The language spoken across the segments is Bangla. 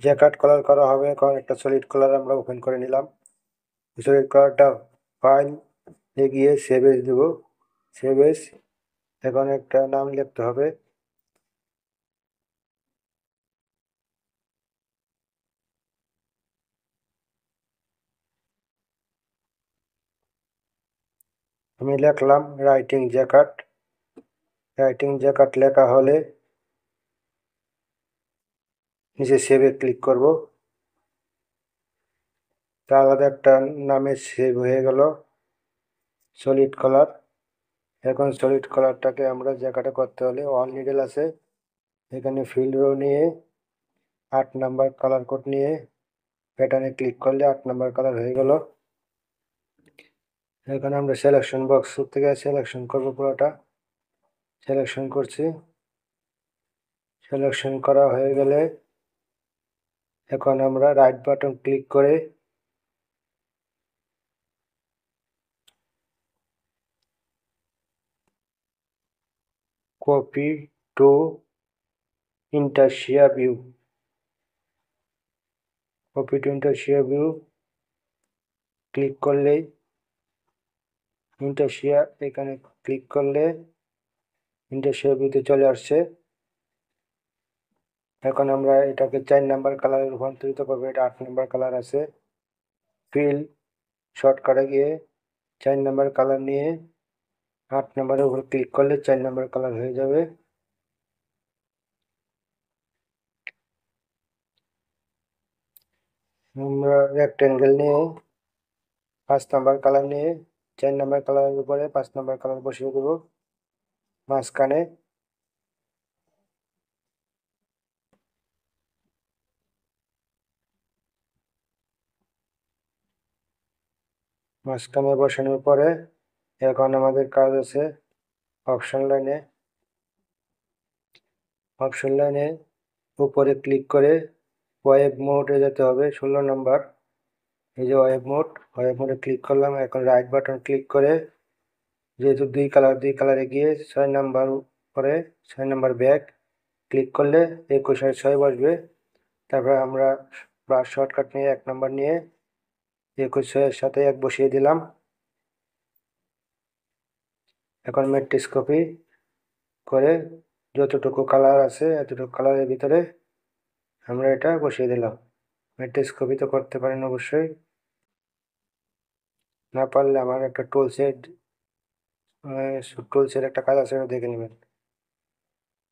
জ্যাকেট কালার করা হবে। এখন একটা সলিড কালার আমরা ওপেন করে নিলাম। সলিড কালারটা ফাইল গিয়ে সেভ এজ দেব। Save as. এখন একটা নাম লিখতে হবে। আমি লিখলাম রাইটিং জ্যাকেট। রাইটিং জ্যাকেট লেখা হলে নিচে সেভে ক্লিক করব। তার আলাদা একটা নামে সেভ হয়ে গেল সলিড কালার। এখন সলিড কালারটাকে আমরা জ্যাকেটে করতে হলে অল নিডেল আছে, এখানে ফিল্ড রো নিয়ে 8 নাম্বার কালার কোড নিয়ে প্যাটার্নে ক্লিক করলে 8 নাম্বার কালার হয়ে গেল। এখানে আমরা সিলেকশন বক্স থেকে সিলেকশন করব, পুরোটা সিলেকশন করছি। সিলেকশন করা হয়ে গেলে এখন আমরা রাইট বাটন ক্লিক করে copy to intarsia view, copy to intarsia view click করলেই ইন্টারশিয়া, এখানে ক্লিক করলে ইন্টারশিয়া ভিউতে চলে আসছে। এখন আমরা এটাকে 4 নাম্বার কালারে রূপান্তরিত করবো। এটা 8 নাম্বার কালার আছে। ফিল শর্টকাটে গিয়ে 4 নাম্বার কালার নিয়ে 8 নাম্বারের উপর ক্লিক করলে 4 নাম্বার কালার হয়ে যাবে। আমরা রেক্টেঙ্গেল নিয়ে 5 নাম্বার কালার নিয়ে 4 নাম্বার কালারের উপরে 5 নাম্বার কালার বসিয়ে দেবো মাঝখানে। মাঝখানে বসানোর পরে এখন আমাদের কাজ আছে অপশন লাইনে। অপশন লাইনে উপরে ক্লিক করে ওয়েব মোডে যেতে হবে 16 নাম্বার। এই যে ওয়েব মোড, ওয়েব মোডে ক্লিক করলাম। এখন রাইট বাটন ক্লিক করে যেহেতু দুই কালারে গিয়ে 6 নাম্বার পরে 6 নাম্বার ব্যাগ ক্লিক করলে 21 আর 6 বসবে। তারপরে আমরা ব্রাশ শর্টকাট নিয়ে 1 নাম্বার নিয়ে 21 এর সাথে 1 বসিয়ে দিলাম। এখন ম্যাট্রিক্স কপি করে যতটুকু কালার আছে এতটুকু কালারের ভিতরে আমরা এটা বসিয়ে দিলাম। ম্যাট্রিক্স কপি তো করতে পারেন অবশ্যই, না পারলে আমার একটা টুলসের একটা কাজ আছে, ওটা দেখে নেবেন।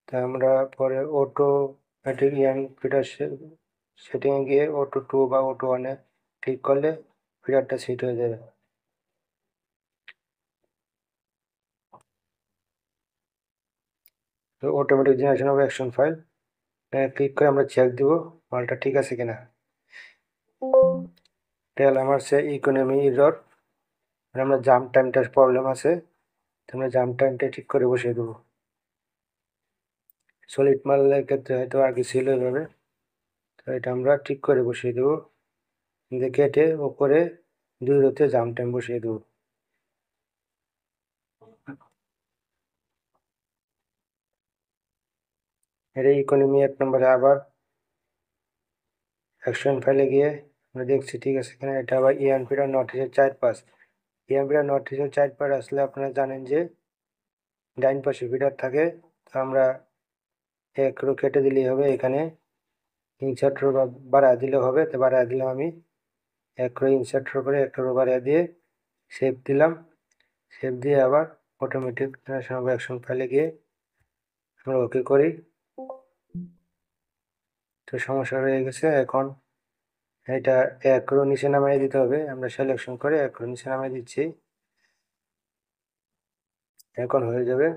তা আমরা পরে অটোমেটিক ইয়াং ফিটার সেটিংয়ে গিয়ে অটো 2 বা অটো 1-এ ক্লিক করলে ফিটারটা সেট হয়ে যাবে। তো automatic generation of action file click করে আমরা চেক দিব মালটা ঠিক আছে কিনা। টেল আমার সে ইকোনমি ইরর, আমরা জাম্প টাইমটা প্রবলেম আছে, আমরা জাম্প টাইমটা ঠিক করে বসিয়ে দেবো। সলিড মালের ক্ষেত্রে হয়তো আগে ছিল এভাবে, তো এটা আমরা ঠিক করে বসিয়ে দেবো। কেটে ওপরে 2 রোতে জাম্প টাইম বসিয়ে দেবো। এর ইকোনমি 1 নম্বরে আবার অ্যাকশন ফাইলে গিয়ে আমরা দেখছি ঠিক আছে কিনা। এটা আবার ইয়ান ফিটার নোটিশের 4 পাশ। ইয়ান ফিটার নোটিশের 4 পাশ আসলে আপনারা জানেন যে ডাইন পাশে ফিটার থাকে, তো আমরা 1 রো কেটে দিলেই হবে। এখানে ইনসার্ট রো বাড়ায় দিলেও হবে, তো বাড়ায় দিলাম আমি 1 রো ইনসার্ট রো করে 1 রো বাড়ায় দিয়ে সেভ দিলাম। সেভ দিয়ে আবার অটোমেটিক জেনারেশন অফ অ্যাকশন ফাইলে গিয়ে আমরা ওকে করি। তো সমস্যা হয়ে গেছে। এখন এটা 1 রো নিচে নামিয়ে দিতে হবে। আমরা সিলেকশন করে 1 রো নিচে নামিয়ে দিচ্ছি, এখন হয়ে যাবে।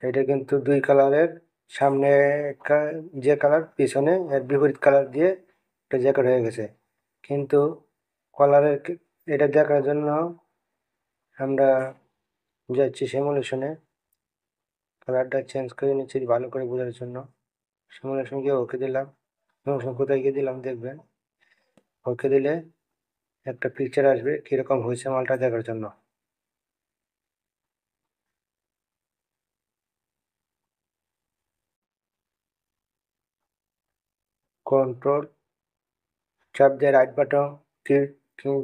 এটা কিন্তু 2 কালারের, সামনে যে কালার পিছনে এর বিপরীত কালার দিয়ে একটা জ্যাকেট হয়ে গেছে। কিন্তু কালারের এটা দেখার জন্য আমরা যাচ্ছি সিমুলেশনে, কালারটা চেঞ্জ করে নিচ্ছি ভালো করে বোঝার জন্য। সিমুলেশন গিয়ে ওকে দিলাম। সিমুলেশন কোথায় গিয়ে দিলাম দেখবেন, ওকে দিলে একটা পিকচার আসবে কিরকম হয়েছে মালটা দেখার জন্য। কন্ট্রোল চাপ দিয়ে রাইট বাটন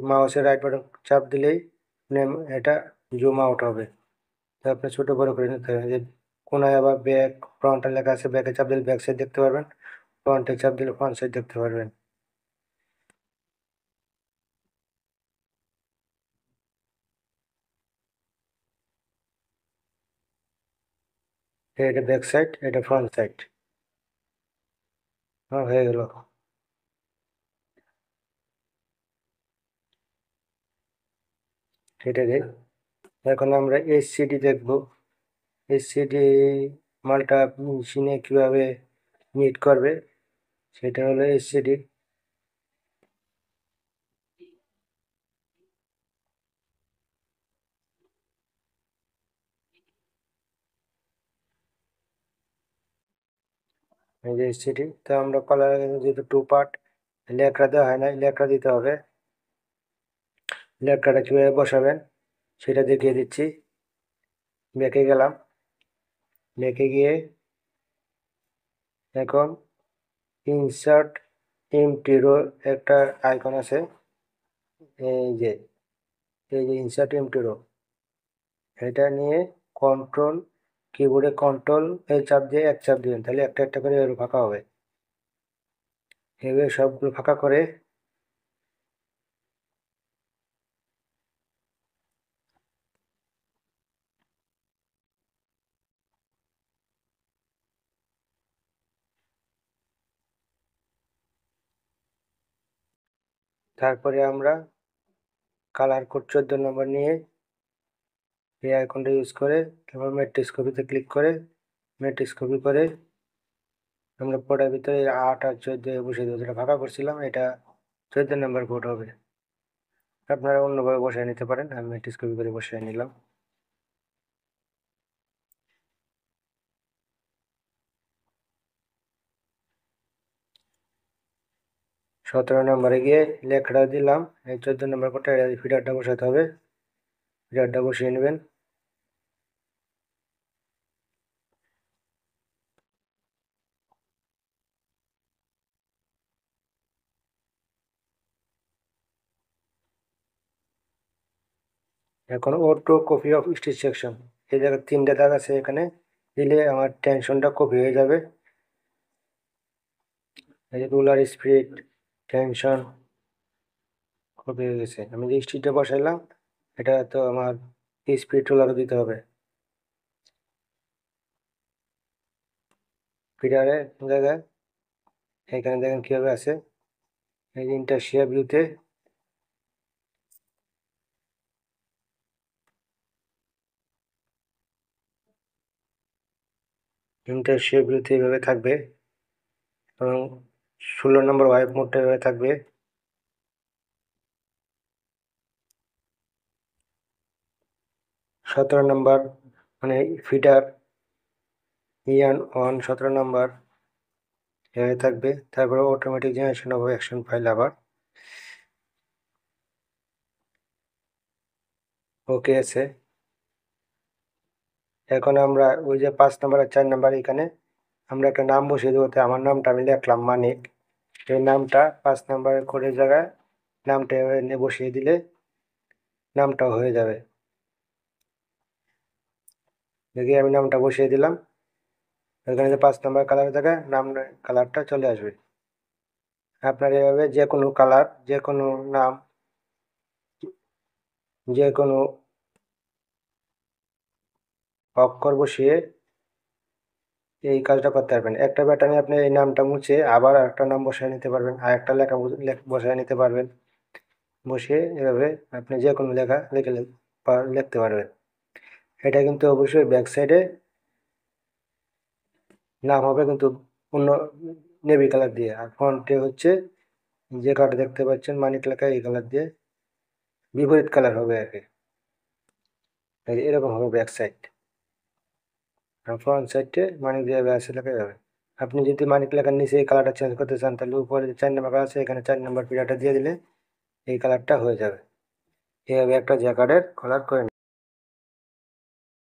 মাউসের রাইট বাটন চাপ দিলেই এটা জুম আউট হবে। তো আপনি ছোট বড় করে নিতে হবে। যে কোনায় আবার ব্যাক ফ্রন্টে লেখা আছে, ব্যাকে চাপ দিলে ব্যাক সাইড দেখতে পারবেন, ফ্রন্টে চাপ দিলে ফ্রন্ট সাইড দেখতে পারবেন। এটা ব্যাক সাইড, এটা ফ্রন্ট সাইড। হ্যাঁ, হয়ে গেল। এটাকে এখন আমরা এসসিডি দেখব। এসসিডি মালটা মেশিনে কিভাবে মিট করবে, সেটা হলো এসসিডি। এই যে এসসিডি, তো আমরা কলার যেহেতু টু পার্ট, লেখা দেওয়া হয় না, লেখা দিতে হবে। লেখাটা কিভাবে বসাবেন সেটা দেখিয়ে দিচ্ছি। ব্যাকে গেলাম, ব্যাকে গিয়ে এখন ইনসার্ট এমটি রো একটা আইকন আছে, এই যে ইনসার্ট এমটি রো, এটা নিয়ে কন্ট্রোল কিবোর্ডে কন্ট্রোল এই চাপ দিয়ে এক চাপ দিবেন, তাহলে একটা একটা করে এর ফাঁকা হবে। এভাবে সবগুলো ফাঁকা করে তারপরে আমরা কালার কোড 14 নম্বর নিয়ে এই আইকনটা ইউজ করে তারপর ম্যাট্রিক্স কপিতে ক্লিক করে ম্যাট্রিক্স কপি করে আমরা পড়ার ভিতরে 8 আর 14 বসে দেবো। যেটা ফাঁকা করছিলাম এটা 14 নম্বর কোড হবে। আপনারা অন্যভাবে বসায় নিতে পারেন, আমি ম্যাট্রিক্স কপি করে বসায় নিলাম। 17 নম্বরে গিয়ে লেখাটা দিলাম, এই 14 নম্বর কোডটা ফিডারটা বসাতে হবে, ফিডারটা বসিয়ে নেবেন। এখন auto copy of stitch section, এই জায়গায় 3টে দাগ আছে, এখানে দিলে আমার টেনশনটা কপি হয়ে যাবে। এই যে রুলার স্পিড টেনশন কপি হয়ে গেছে। আমি যে স্টিচটা বসাইলাম এটা তো আমার স্পিড রুলারও দিতে হবে। ফিডারের জায়গায় এখানে দেখেন কিভাবে আছে, এই যে ইন্টারশিয়া ভিউতে এইভাবে থাকবে এবং 16 নম্বর ওয়াইপ মোডটা এভাবে থাকবে। 17 নম্বর মানে ফিডার ইয়ান অন 17 নম্বর এভাবে থাকবে। তারপরে automatic generation of action file আবার ওকে আছে। এখন আমরা ওই যে 5 নম্বর আর 4 নম্বর এখানে আমরা একটা নাম বসিয়ে দেবো। আমার নামটা আমি লিখলাম মানিক, এই নামটা 5 নম্বরের কোডের জায়গায় নামটা এনে বসিয়ে দিলে নামটাও হয়ে যাবে। দেখি আমি নামটা বসিয়ে দিলাম, এখানে যে 5 নম্বর কালারের জায়গায় নাম কালারটা চলে আসবে। আপনার এভাবে যে কোনো কালার, যে কোনো নাম, যে কোনো অক্ষর বসিয়ে এই কাজটা করতে পারবেন। একটা প্যাটার্নে আপনি এই নামটা মুছে আবার একটা নাম বসায় নিতে পারবেন, আর একটা লেখা বসায় নিতে পারবেন। বসিয়ে এভাবে আপনি যে কোনো লেখা লিখতে পারবেন। এটা কিন্তু অবশ্যই ব্যাক সাইডে নাম হবে কিন্তু অন্য নেভি কালার দিয়ে, আর ফ্রন্টে হচ্ছে যে কালারটা দেখতে পাচ্ছেন মানিক লেখা এই কালার দিয়ে বিপরীত কালার হবে আর কি। এরকম হবে ব্যাক সাইড, আর ফ্রন্ট সাইডে মানিক দিয়ে আছে লেখা যাবে। আপনি যদি মানিক লেখার নিচে এই কালারটা চেঞ্জ করতে চান তাহলে উপরে যে 4 নম্বর কালার আছে এখানে 4 নম্বর পিলারটা দিয়ে দিলে এই কালারটা হয়ে যাবে। এইভাবে একটা জ্যাকার্ডের কালার করে